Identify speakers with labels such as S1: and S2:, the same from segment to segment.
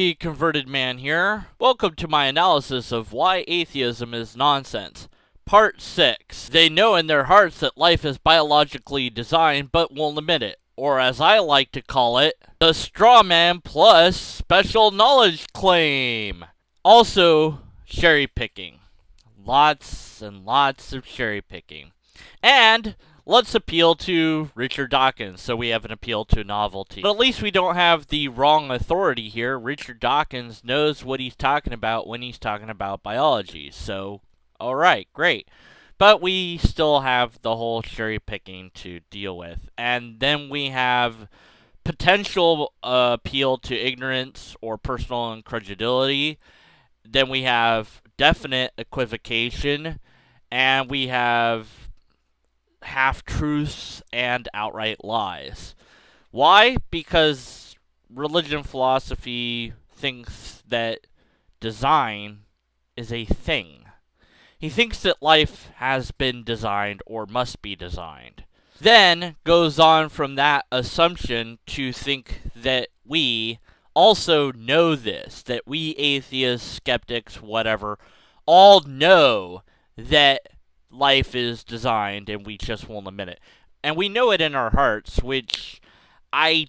S1: everybody, Converted Man here. Welcome to my analysis of why atheism is nonsense. Part 6. They know in their hearts that life is biologically designed but won't admit it. Or as I like to call it, the strawman plus special knowledge claim. Also, cherry picking. Lots and lots of cherry picking. And let's appeal to Richard Dawkins, so we have an appeal to novelty. But at least we don't have the wrong authority here. Richard Dawkins knows what he's talking about when he's talking about biology. So, alright, great. But we still have the whole cherry picking to deal with. And then we have potential appeal to ignorance or personal incredulity. Then we have definite equivocation. And we have half-truths and outright lies. Why? Because religion philosophy thinks that design is a thing. He thinks that life has been designed or must be designed. Then goes on from that assumption to think that we also know this, that we atheists, skeptics, whatever, all know that life is designed and we just won't admit it. And we know it in our hearts, which I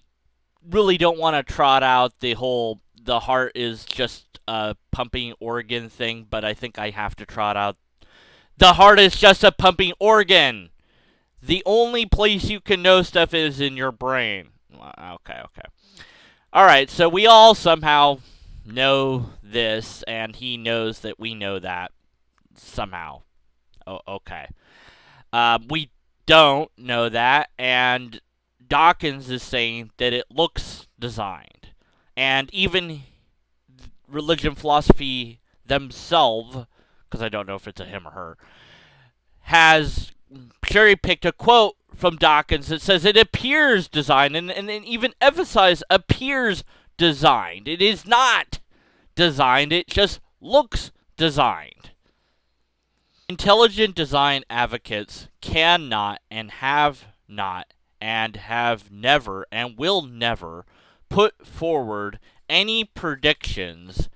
S1: really don't want to trot out the heart is just a pumping organ thing, but I think I have to trot out the heart is just a pumping organ. The only place you can know stuff is in your brain. Okay. Alright, so we all somehow know this, and he knows that we know that somehow. Oh, okay. We don't know that, and Dawkins is saying that it looks designed. And even religion philosophy themselves, because I don't know if it's a him or her, has cherry-picked a quote from Dawkins that says it appears designed, and even emphasize appears designed. It is not designed, it just looks designed. Intelligent design advocates cannot and have not and have never and will never put forward any predictions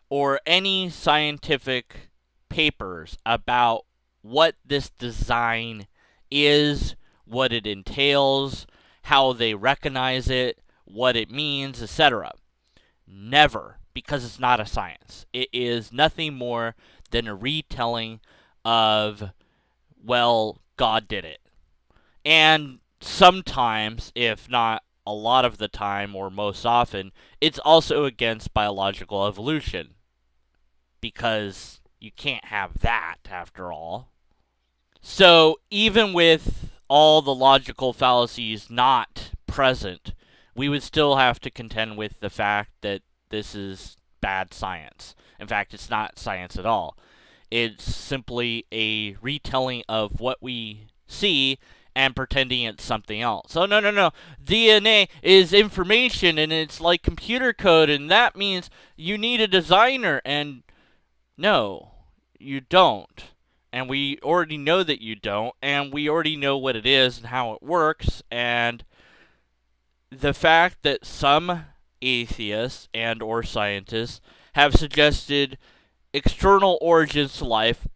S1: or any scientific papers about what this design is, what it entails, how they recognize it, what it means, etc. Never, because it's not a science. It is nothing more than a retelling of, well, God did it. And sometimes, if not a lot of the time or most often, it's also against biological evolution. Because you can't have that, after all. So, even with all the logical fallacies not present, we would still have to contend with the fact that this is bad science. In fact, it's not science at all. It's simply a retelling of what we see and pretending it's something else. Oh, no. DNA is information, and it's like computer code, and that means you need a designer. And no, you don't. And we already know that you don't, and we already know what it is and how it works. And the fact that some atheists and or scientists have suggested external origins to life.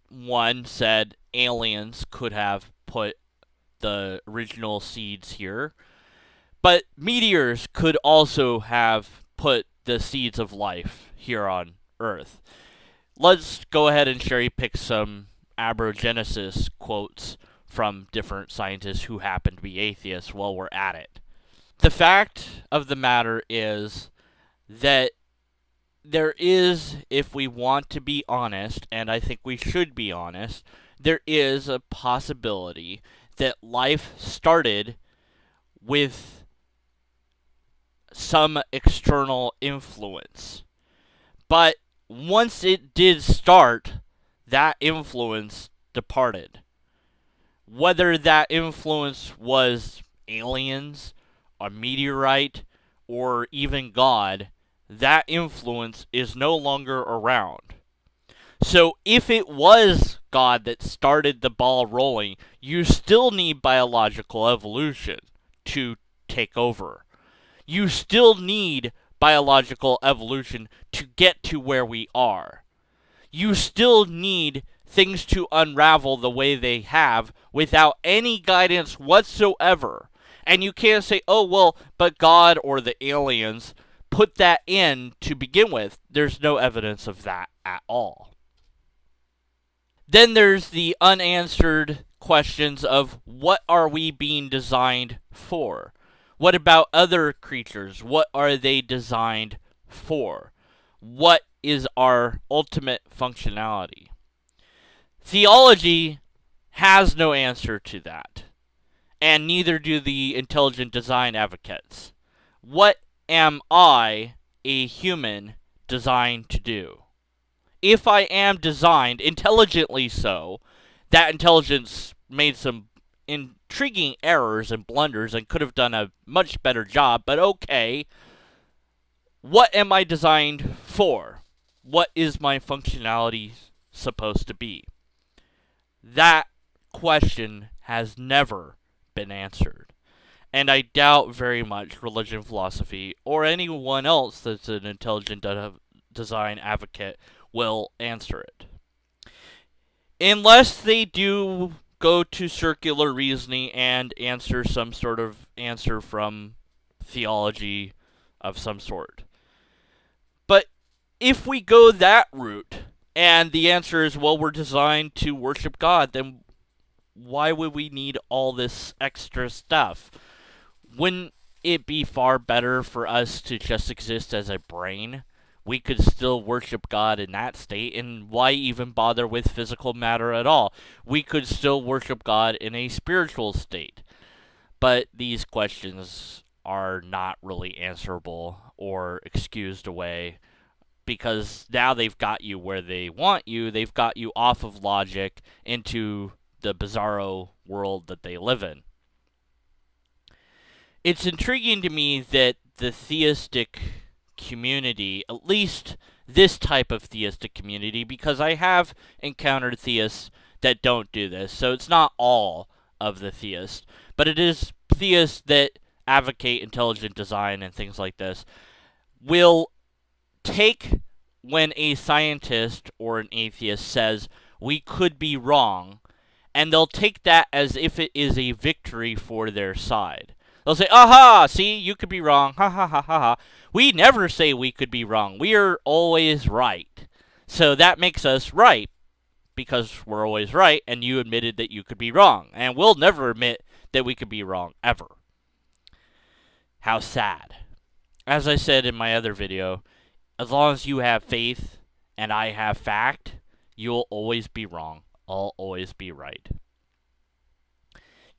S1: One said aliens could have put the original seeds here, but meteors could also have put the seeds of life here on Earth. Let's go ahead and cherry pick some abrogenesis quotes from different scientists who happen to be atheists while we're at it. The fact of the matter is that there is, if we want to be honest, and I think we should be honest, there is a possibility that life started with some external influence. But once it did start, that influence departed. Whether that influence was aliens, a meteorite, or even God, that influence is no longer around. So if it was God that started the ball rolling, you still need biological evolution to take over. You still need biological evolution to get to where we are. You still need things to unravel the way they have without any guidance whatsoever. And you can't say, oh, well, but God or the aliens put that in to begin with. There's no evidence of that at all. Then there's the unanswered questions of what are we being designed for? What about other creatures? What are they designed for? What is our ultimate functionality? Theology has no answer to that, and neither do the intelligent design advocates. What am I, a human, designed to do? If I am designed, intelligently so, that intelligence made some intriguing errors and blunders and could have done a much better job, but okay, what am I designed for? What is my functionality supposed to be? That question has never been answered. And I doubt very much religion philosophy or anyone else that's an intelligent design advocate will answer it. Unless they do go to circular reasoning and answer some sort of answer from theology of some sort. But if we go that route, and the answer is, well, we're designed to worship God, then why would we need all this extra stuff? Wouldn't it be far better for us to just exist as a brain? We could still worship God in that state, and why even bother with physical matter at all? We could still worship God in a spiritual state. But these questions are not really answerable or excused away, because now they've got you where they want you. They've got you off of logic into the bizarro world that they live in. It's intriguing to me that the theistic community, at least this type of theistic community, because I have encountered theists that don't do this, so it's not all of the theists, but it is theists that advocate intelligent design and things like this, will take when a scientist or an atheist says we could be wrong, and they'll take that as if it is a victory for their side. They'll say, aha, see, you could be wrong, ha ha ha ha ha. We never say we could be wrong. We are always right. So that makes us right, because we're always right, and you admitted that you could be wrong. And we'll never admit that we could be wrong, ever. How sad. As I said in my other video, as long as you have faith and I have fact, you'll always be wrong. I'll always be right.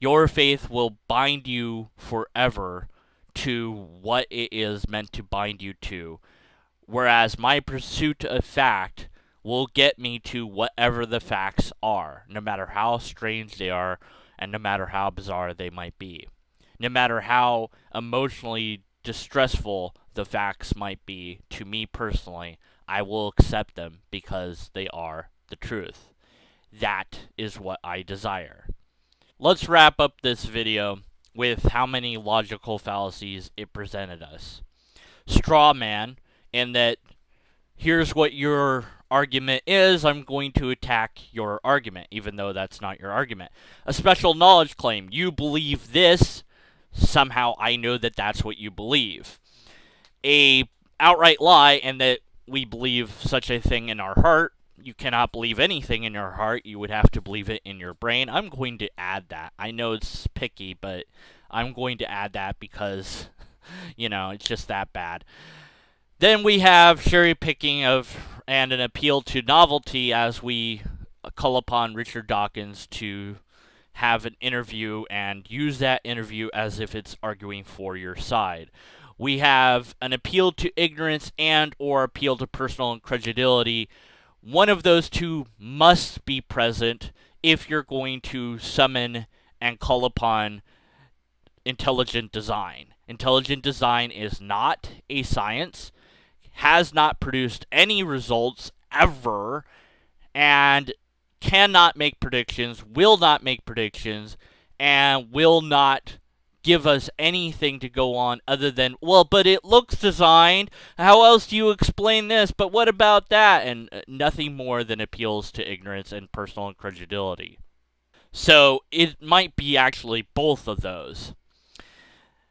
S1: Your faith will bind you forever to what it is meant to bind you to, whereas my pursuit of fact will get me to whatever the facts are, no matter how strange they are and no matter how bizarre they might be. No matter how emotionally distressful the facts might be to me personally, I will accept them because they are the truth. That is what I desire. Let's wrap up this video with how many logical fallacies it presented us. Straw man, in that here's what your argument is, I'm going to attack your argument, even though that's not your argument. A special knowledge claim, you believe this, somehow I know that that's what you believe. A outright lie, and that we believe such a thing in our heart. You cannot believe anything in your heart. You would have to believe it in your brain. I'm going to add that. I know it's picky, but I'm going to add that because, it's just that bad. Then we have cherry picking and an appeal to novelty as we call upon Richard Dawkins to have an interview and use that interview as if it's arguing for your side. We have an appeal to ignorance and or appeal to personal incredulity. One of those two must be present if you're going to summon and call upon intelligent design. Intelligent design is not a science, has not produced any results ever, and cannot make predictions, will not make predictions, and will not give us anything to go on other than, well, but it looks designed. How else do you explain this? But what about that? And nothing more than appeals to ignorance and personal incredulity. So it might be actually both of those.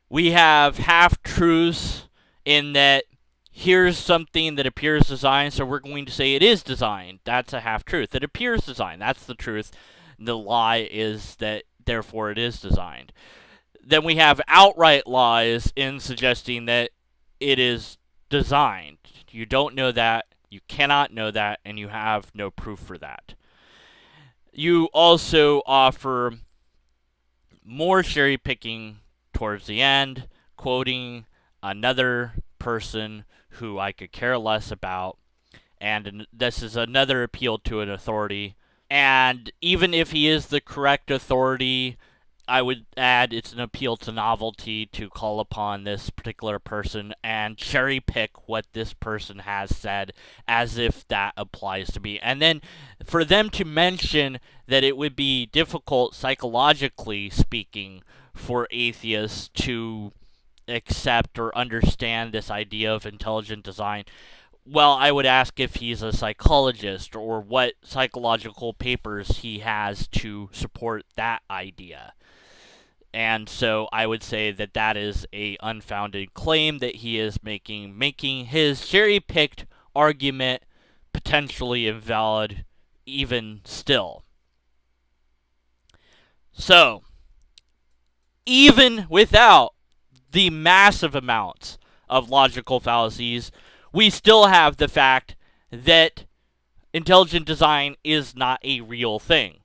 S1: We have half-truths in that here's something that appears designed, so we're going to say it is designed. That's a half-truth. It appears designed. That's the truth. The lie is that, therefore, it is designed. Then we have outright lies in suggesting that it is designed. You don't know that, you cannot know that, and you have no proof for that. You also offer more cherry picking towards the end, quoting another person who I could care less about, and this is another appeal to an authority. And even if he is the correct authority, I would add it's an appeal to novelty to call upon this particular person and cherry pick what this person has said as if that applies to me. And then for them to mention that it would be difficult, psychologically speaking, for atheists to accept or understand this idea of intelligent design. Well, I would ask if he's a psychologist or what psychological papers he has to support that idea. And so I would say that that is a unfounded claim that he is making his cherry-picked argument potentially invalid even still. So, even without the massive amounts of logical fallacies, we still have the fact that intelligent design is not a real thing.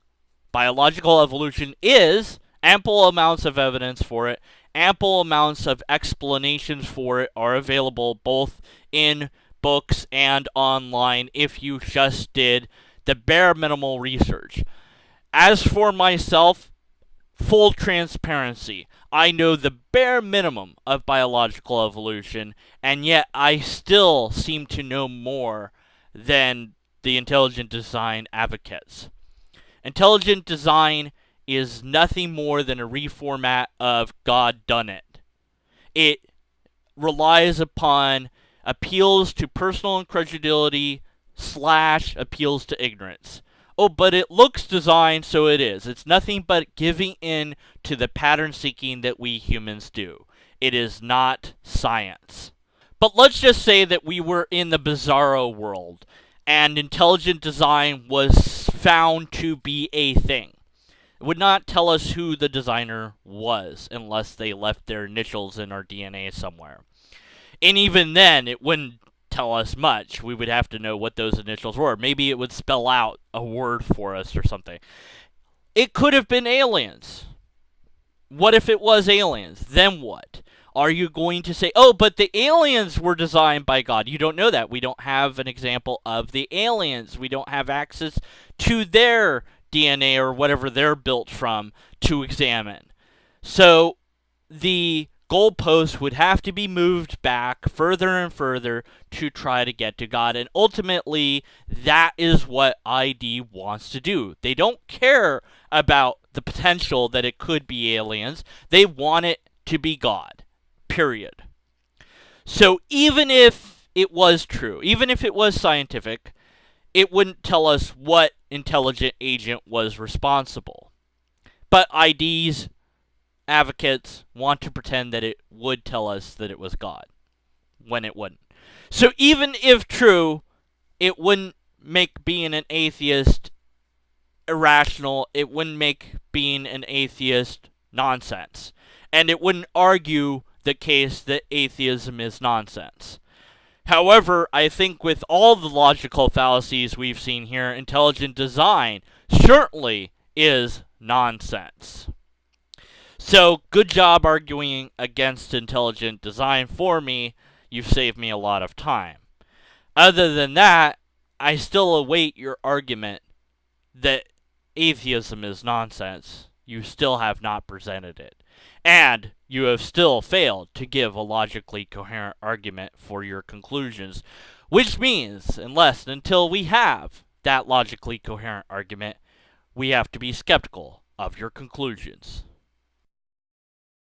S1: Biological evolution is. Ample amounts of evidence for it, ample amounts of explanations for it are available both in books and online if you just did the bare minimal research. As for myself, full transparency, I know the bare minimum of biological evolution, and yet I still seem to know more than the intelligent design advocates. Intelligent design is nothing more than a reformat of God done it. It relies upon appeals to personal incredulity / appeals to ignorance. Oh, but it looks designed, so it is. It's nothing but giving in to the pattern seeking that we humans do. It is not science. But let's just say that we were in the bizarro world and intelligent design was found to be a thing. It would not tell us who the designer was unless they left their initials in our DNA somewhere. And even then, it wouldn't tell us much. We would have to know what those initials were. Maybe it would spell out a word for us or something. It could have been aliens. What if it was aliens? Then what? Are you going to say, oh, but the aliens were designed by God? You don't know that. We don't have an example of the aliens. We don't have access to their DNA or whatever they're built from to examine. So the goalpost would have to be moved back further and further to try to get to God. And ultimately, that is what ID wants to do. They don't care about the potential that it could be aliens. They want it to be God. Period. So even if it was true, even if it was scientific, it wouldn't tell us what intelligent agent was responsible. But ID's advocates want to pretend that it would tell us that it was God, when it wouldn't. So even if true, it wouldn't make being an atheist irrational. It wouldn't make being an atheist nonsense. And it wouldn't argue the case that atheism is nonsense. However, I think with all the logical fallacies we've seen here, intelligent design certainly is nonsense. So, good job arguing against intelligent design for me. You've saved me a lot of time. Other than that, I still await your argument that atheism is nonsense. You still have not presented it. And you have still failed to give a logically coherent argument for your conclusions, which means, unless and until we have that logically coherent argument, we have to be skeptical of your conclusions.